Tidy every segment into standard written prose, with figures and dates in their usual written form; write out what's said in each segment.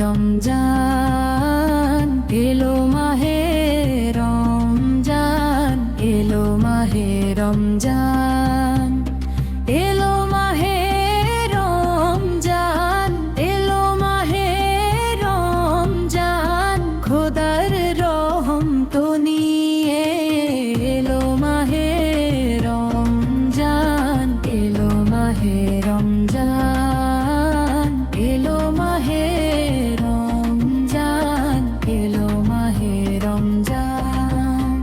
রমজান, এলো মাহে রমজান, এলো মাহে রমজান, এলো মাহে রমজান, এলো মাহে রমজান, খোদার রহম তো নিয়ে এলো মাহে রমজান, এলো মাহে রমজান, এলো মাহে রমজান, এলো মাহে রমজান।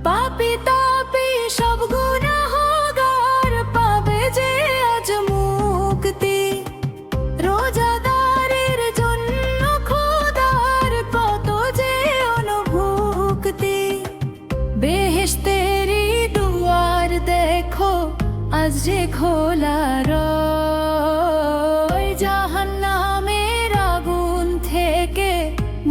পাপী তাপী সব গুনাহগার পাবে যে আজ মুক্তি, রোজাদারের জন্য খোদার কত যে অনুভূতি। বেহেশতেরি দুয়ার দেখো আজ যে খোলা রয়, জাহান্নামের আগুন থেকে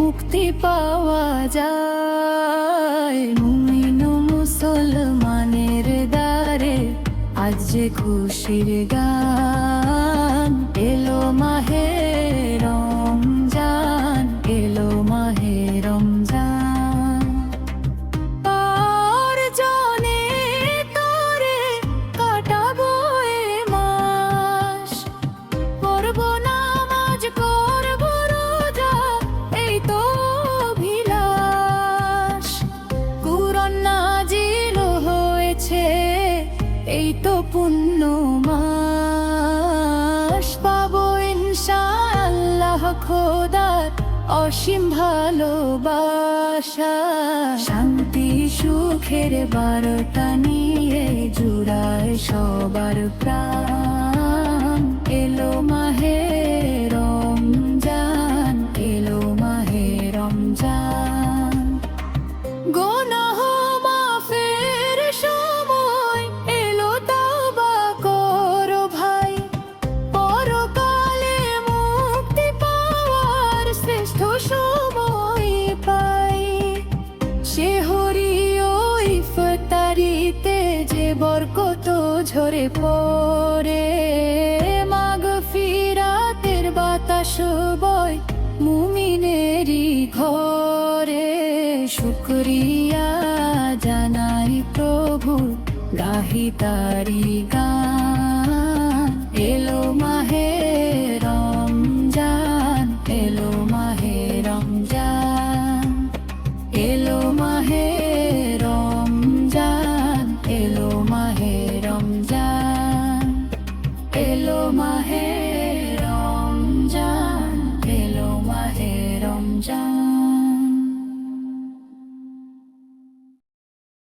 মুক্তি পাওয়া যায়। মুমিন মুসলমানের দ্বারে আজ যে খুশির গান, এলো মাহে রমজান, এলো মাহে রমজান। আর জানে তোরে কাটাবো এ মাস, করবো নামাজ করবো রোজা, এই তো অভিলাষ। কুরআন নাজিল হয়েছে এই তো পুণ্য মাস, পাবো ইনশাআল্লাহ খোদার অসীম ভালোবাসা। শান্তি সুখের বারতা নিয়ে জুড়ায় সবার প্রাণ, এলো মাহে রমজান, এলো মাহে রমজান। গুনাহ মাফের সময় এলো, তওবা করো ভাই, পরকালে মুক্তি পাওয়ার শ্রেষ্ঠ সময় পাই। সেহরি ও ইফতারিতে যে বরকত ঝরে পড়ে, মাগফিরাতের বাতাস বয় মুমিনেরই ঘরে। শুকরিয়া জানাই প্রভু, গাহি তারি গান, এলো মাহে রমজান, এলো মাহে রমজান, এলো মাহে রমজান, এলো মাহে রমজান, এলো মাহে রমজান, এলো মাহে রমজান।